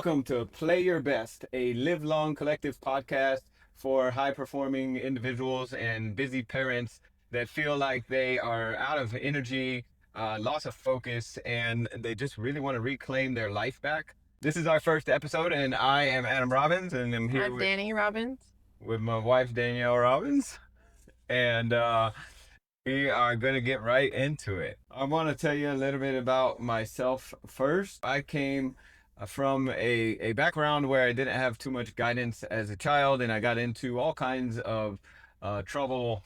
Welcome to Play Your Best, a live long collective podcast for high performing individuals and busy parents that feel like they are out of energy, loss of focus, and they just really want to reclaim their life back. This is our first episode, and I am Adam Robbins, and I'm here I'm Danny Robbins. with my wife, Danielle Robbins. And we are going to get right into it. I want to tell you a little bit about myself first. I came from a background where I didn't have too much guidance as a child, and I got into all kinds of trouble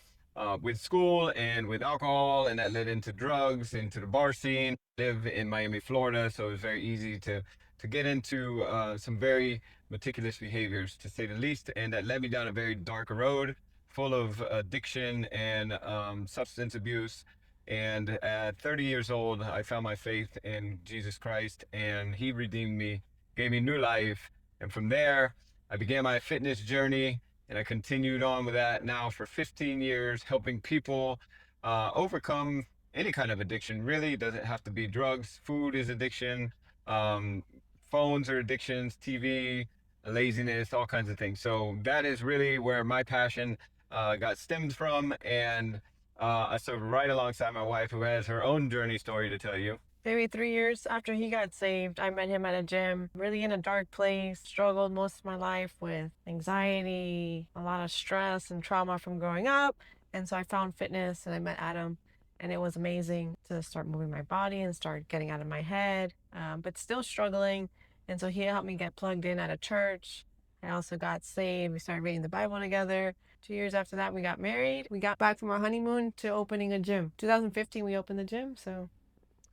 with school and with alcohol, and that led into drugs, into the bar scene. I live in Miami, Florida, so it was very easy to get into some very meticulous behaviors, to say the least, and that led me down a very dark road full of addiction and substance abuse. And at 30 years old, I found my faith in Jesus Christ, and He redeemed me, gave me new life. And from there, I began my fitness journey, and I continued on with that now for 15 years, helping people overcome any kind of addiction. Really, it doesn't have to be drugs. Food is addiction. Um, Phones are addictions. TV, laziness, all kinds of things. So that is really where my passion got stemmed from, and I served right alongside my wife, who has her own journey story to tell you. Maybe 3 years after he got saved, I met him at a gym, really in a dark place, struggled most of my life with anxiety, a lot of stress and trauma from growing up. And so I found fitness and I met Adam. And it was amazing to start moving my body and start getting out of my head, but still struggling. And so he helped me get plugged in at a church. I also got saved. We started reading the Bible together. 2 years after that, we got married. We got back from our honeymoon to opening a gym. 2015, we opened the gym. So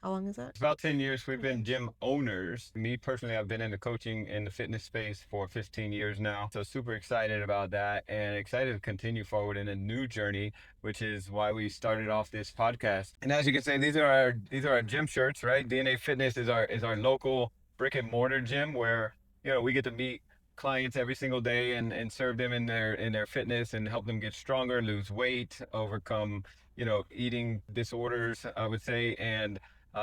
how long is that? It's about 10 years we've been gym owners. Me personally, I've been in the coaching and the fitness space for 15 years now. So super excited about that, and excited to continue forward in a new journey, which is why we started off this podcast. And as you can see, these are our gym shirts, right? DNA Fitness is our local brick and mortar gym where, we get to meet clients every single day and serve them in their fitness and help them get stronger, lose weight, overcome, eating disorders, I would say. And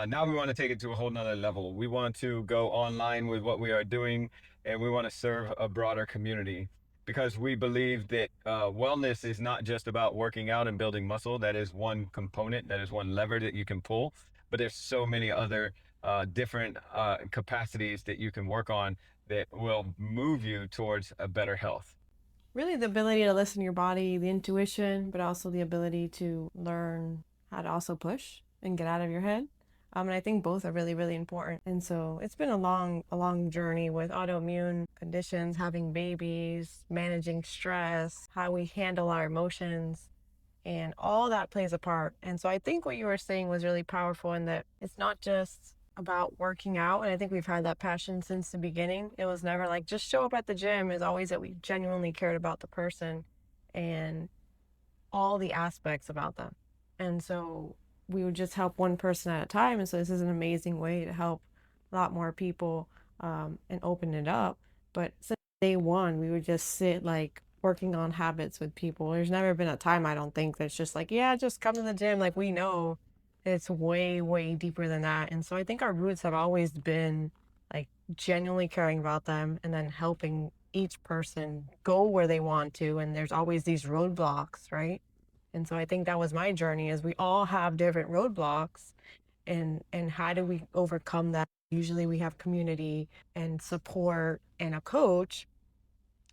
now we want to take it to a whole nother level. We want to go online with what we are doing, and we want to serve a broader community, because we believe that wellness is not just about working out and building muscle. That is one component, that is one lever that you can pull, but there's so many other different capacities that you can work on that will move you towards a better health. Really, the ability to listen to your body, the intuition, but also the ability to learn how to also push and get out of your head. And I think both are really, really important. And so it's been a long journey with autoimmune conditions, having babies, managing stress, how we handle our emotions, and all that plays a part. And so I think what you were saying was really powerful, in that it's not just about working out. And I think we've had that passion since the beginning. It was never like just show up at the gym. It's always that we genuinely cared about the person and all the aspects about them. And so we would just help one person at a time. And so this is an amazing way to help a lot more people and open it up. But since day one, we would just sit like working on habits with people. There's never been a time, I don't think, that's just like, yeah, just come to the gym. Like, we know it's way, way deeper than that. And so I think our roots have always been like genuinely caring about them and then helping each person go where they want to. And there's always these roadblocks, right? And so I think that was my journey, is we all have different roadblocks, and how do we overcome that? Usually we have community and support and a coach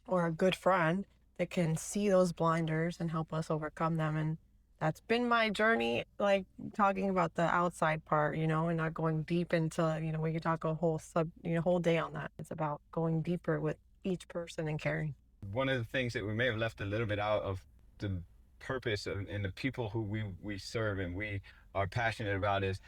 or a good friend that can see those blinders and help us overcome them. And that's been my journey, like talking about the outside part, and not going deep into, we could talk a whole day on that. It's about going deeper with each person and caring. One of the things that we may have left a little bit out of the purpose and the people who we serve and we are passionate about is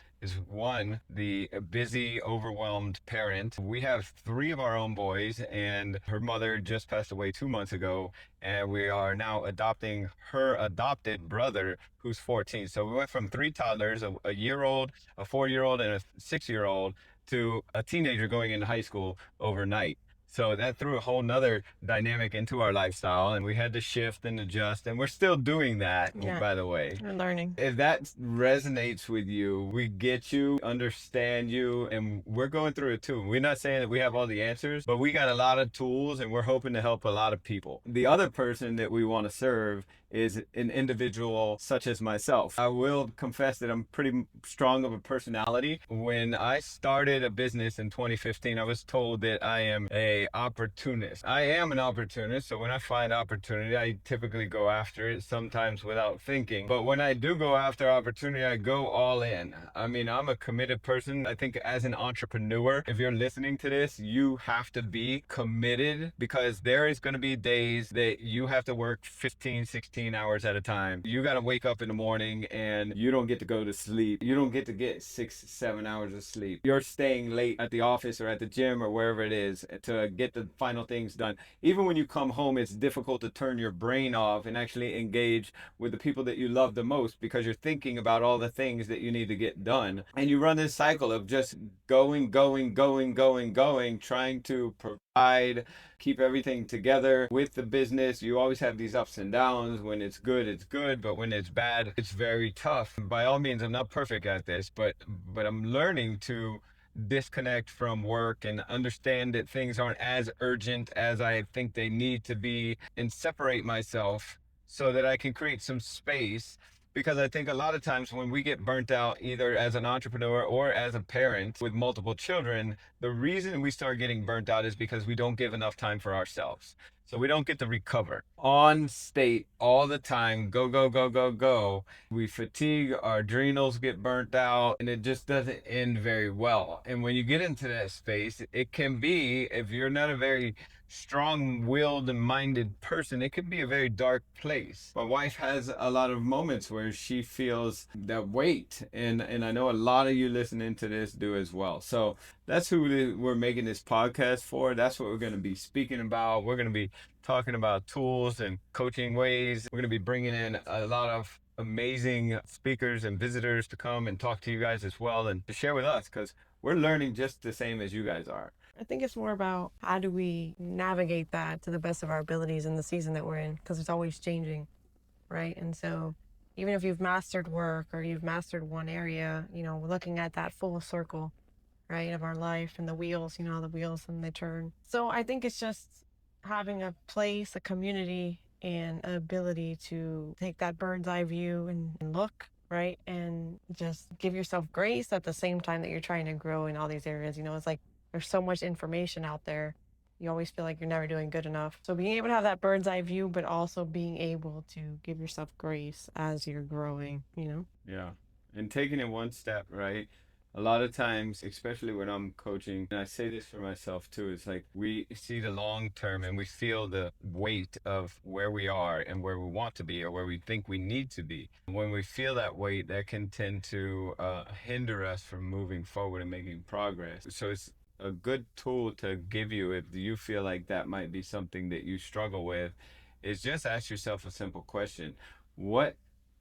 one, the busy, overwhelmed parent. We have 3 of our own boys, and her mother just passed away 2 months ago, and we are now adopting her adopted brother, who's 14. So we went from 3 toddlers, a year-old, a 4-year-old, and a 6-year-old, to a teenager going into high school overnight. So that threw a whole nother dynamic into our lifestyle, and we had to shift and adjust, and we're still doing that, Yeah, by the way. we're learning. If that resonates with you, we get you, understand you, and we're going through it too. We're not saying that we have all the answers, but we got a lot of tools and we're hoping to help a lot of people. The other person that we want to serve is an individual such as myself. I will confess that I'm pretty strong of a personality. When I started a business in 2015, I was told that I am a opportunist. I am an opportunist, so when I find opportunity, I typically go after it, sometimes without thinking. But when I do go after opportunity, I go all in. I mean, I'm a committed person. I think as an entrepreneur, if you're listening to this, you have to be committed, because there is going to be days that you have to work 15, 16 hours at a time. You got to wake up in the morning and you don't get to go to sleep. You don't get to get 6, 7 hours of sleep. You're staying late at the office or at the gym or wherever it is to get the final things done. Even when you come home, it's difficult to turn your brain off and actually engage with the people that you love the most, because you're thinking about all the things that you need to get done. And you run this cycle of just going, trying to provide, keep everything together with the business. You always have these ups and downs. When it's good, but when it's bad, it's very tough. By all means, I'm not perfect at this, but I'm learning to disconnect from work and understand that things aren't as urgent as I think they need to be, and separate myself so that I can create some space. Because I think a lot of times when we get burnt out, either as an entrepreneur or as a parent with multiple children, the reason we start getting burnt out is because we don't give enough time for ourselves. So we don't get to recover. On state all the time, go, go, go, go, go. We fatigue, our adrenals get burnt out, and it just doesn't end very well. And when you get into that space, it can be, if you're not a very strong-willed and minded person, it can be a very dark place. My wife has a lot of moments where she feels that weight, and I know a lot of you listening to this do as well. So that's who we're making this podcast for. That's what we're going to be speaking about. We're going to be talking about tools and coaching ways. We're going to be bringing in a lot of amazing speakers and visitors to come and talk to you guys as well, and to share with us, because we're learning just the same as you guys are. I think it's more about how do we navigate that to the best of our abilities in the season that we're in, because it's always changing, right? And so even if you've mastered work or you've mastered one area, we're looking at that full circle, right, of our life and the wheels, the wheels and they turn. So I think it's just having a place, a community, and an ability to take that bird's eye view and look, right, and just give yourself grace at the same time that you're trying to grow in all these areas. It's like there's so much information out there. You always feel like you're never doing good enough. So being able to have that bird's eye view, but also being able to give yourself grace as you're growing. Yeah. And taking it one step, right? A lot of times, especially when I'm coaching, and I say this for myself too, it's like we see the long term and we feel the weight of where we are and where we want to be or where we think we need to be. When we feel that weight, that can tend to hinder us from moving forward and making progress. So it's a good tool to give you if you feel like that might be something that you struggle with, is just ask yourself a simple question. What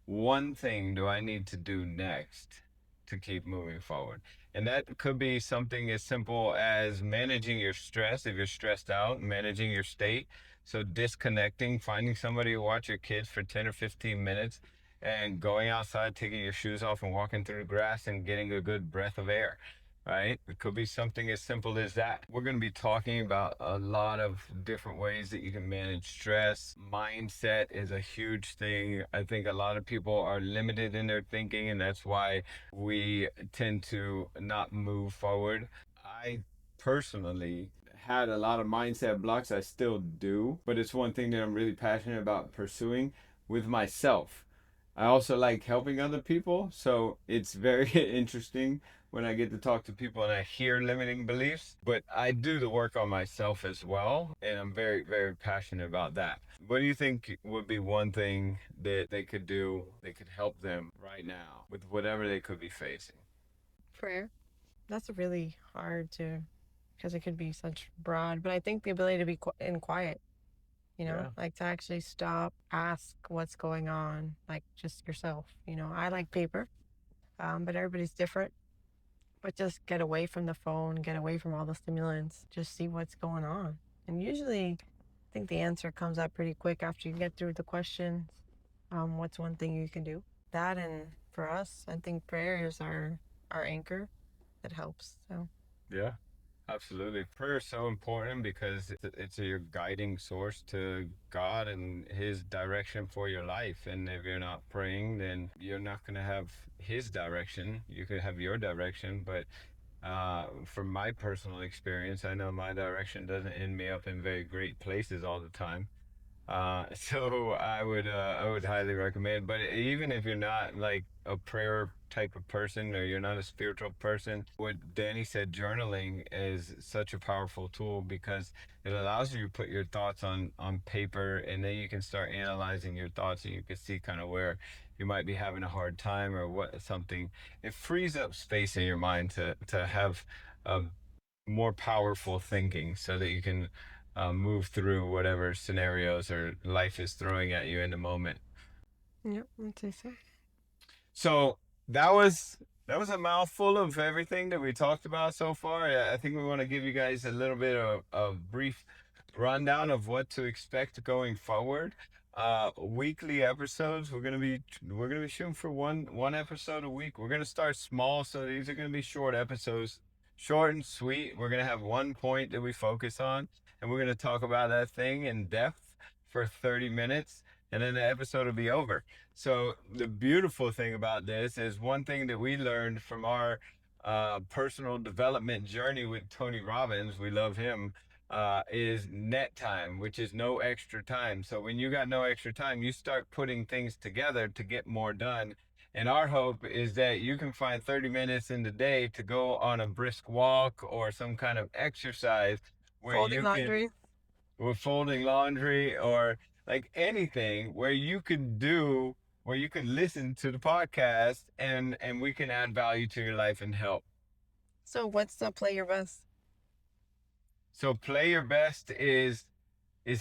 one thing do I need to do next to keep moving forward? And that could be something as simple as managing your stress. If you're stressed out, managing your state. So disconnecting, finding somebody to watch your kids for 10 or 15 minutes and going outside, taking your shoes off and walking through the grass and getting a good breath of air. Right? It could be something as simple as that. We're going to be talking about a lot of different ways that you can manage stress. Mindset is a huge thing. I think a lot of people are limited in their thinking, and that's why we tend to not move forward. I personally had a lot of mindset blocks. I still do, but it's one thing that I'm really passionate about pursuing with myself. I also like helping other people, so it's very interesting when I get to talk to people and I hear limiting beliefs, but I do the work on myself as well, and I'm very, very passionate about that. What do you think would be one thing that they could do that could help them right now with whatever they could be facing? Prayer. That's really hard to, because it could be such broad, but I think the ability to be in quiet, Yeah. like to actually stop, ask what's going on, like just yourself. I like paper, but everybody's different. but just get away from the phone, get away from all the stimulants, just see what's going on. And usually, I think the answer comes up pretty quick after you get through the questions. What's one thing you can do? That, and for us, I think prayer is our anchor that helps. So Yeah. Absolutely. Prayer is so important because it's your guiding source to God and His direction for your life. And if you're not praying, then you're not going to have His direction. You could have your direction, but from my personal experience, I know my direction doesn't end me up in very great places all the time. So I would highly recommend. But even if you're not like a prayer type of person or you're not a spiritual person, what Danny said, journaling is such a powerful tool because it allows you to put your thoughts on paper, and then you can start analyzing your thoughts, and you can see kind of where you might be having a hard time or what something. It frees up space in your mind to have a more powerful thinking so that you can move through whatever scenarios or life is throwing at you in the moment. yeah, I'd say so. So that was a mouthful of everything that we talked about so far. I think we want to give you guys a little bit of brief rundown of what to expect going forward. Weekly episodes. We're gonna be shooting for one episode a week. We're gonna start small, so these are gonna be short episodes, short and sweet. We're gonna have one point that we focus on, and we're gonna talk about that thing in depth for 30 minutes, and then the episode will be over. So the beautiful thing about this is one thing that we learned from our personal development journey with Tony Robbins. We love him. Is net time, which is no extra time. So when you got no extra time, you start putting things together to get more done. And our hope is that you can find 30 minutes in the day to go on a brisk walk or some kind of exercise where Folding you can, laundry. with folding laundry or like anything where you could do, where you could listen to the podcast and we can add value to your life and help. So what's the play your best? So play your best is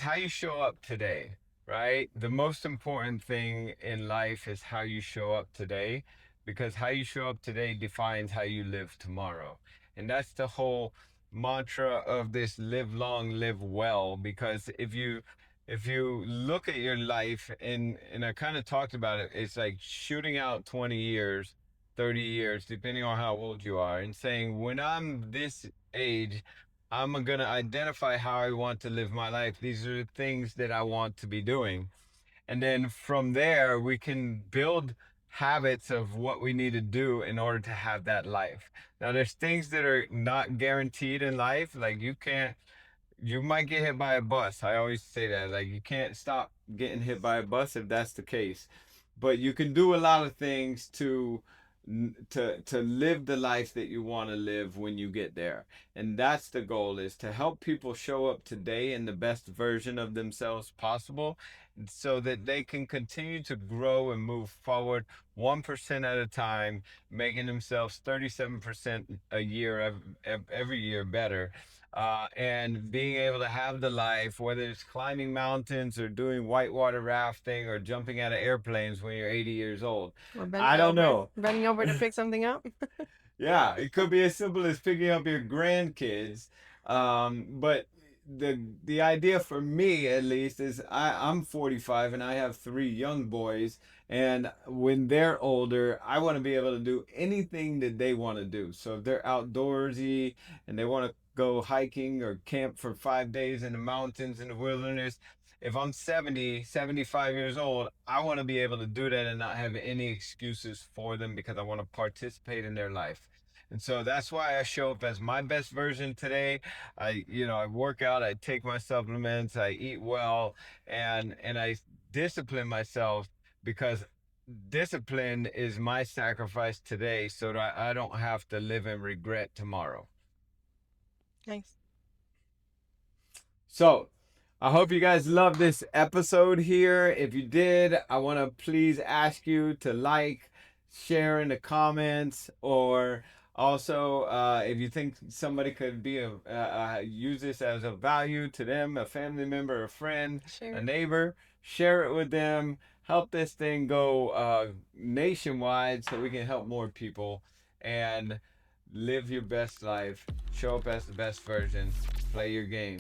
how you show up today, right? The most important thing in life is how you show up today, because how you show up today defines how you live tomorrow. And that's the whole mantra of this live long, live well, because if you look at your life and I kind of talked about it, it's like shooting out 20 years, 30 years, depending on how old you are, and saying, when I'm this age, I'm going to identify how I want to live my life. These are the things that I want to be doing. And then from there, we can build habits of what we need to do in order to have that life. Now, there's things that are not guaranteed in life. Like you might get hit by a bus. I always say that. Like you can't stop getting hit by a bus if that's the case. But you can do a lot of things to live the life that you want to live when you get there. And that's the goal, is to help people show up today in the best version of themselves possible so that they can continue to grow and move forward 1% at a time, making themselves 37% a year every year better, and being able to have the life, whether it's climbing mountains or doing whitewater rafting or jumping out of airplanes when you're 80 years old. Or I don't know. bending over to pick something up. Yeah, it could be as simple as picking up your grandkids. But the idea for me at least is I'm 45 and I have three young boys, and when they're older, I want to be able to do anything that they want to do. So if they're outdoorsy and they want to go hiking or camp for 5 days in the mountains in the wilderness, if I'm 70, 75 years old, I want to be able to do that and not have any excuses for them, because I want to participate in their life. And so that's why I show up as my best version today. I work out, I take my supplements, I eat well, and I discipline myself, because discipline is my sacrifice today so that I don't have to live in regret tomorrow. Nice. So, I hope you guys loved this episode here. If you did, I want to please ask you to like, share in the comments, or also if you think somebody could be use this as a value to them, a family member, a friend, a Sure. neighbor, share it with them. Help this thing go nationwide so we can help more people. And live your best life, show up as the best version, play your game.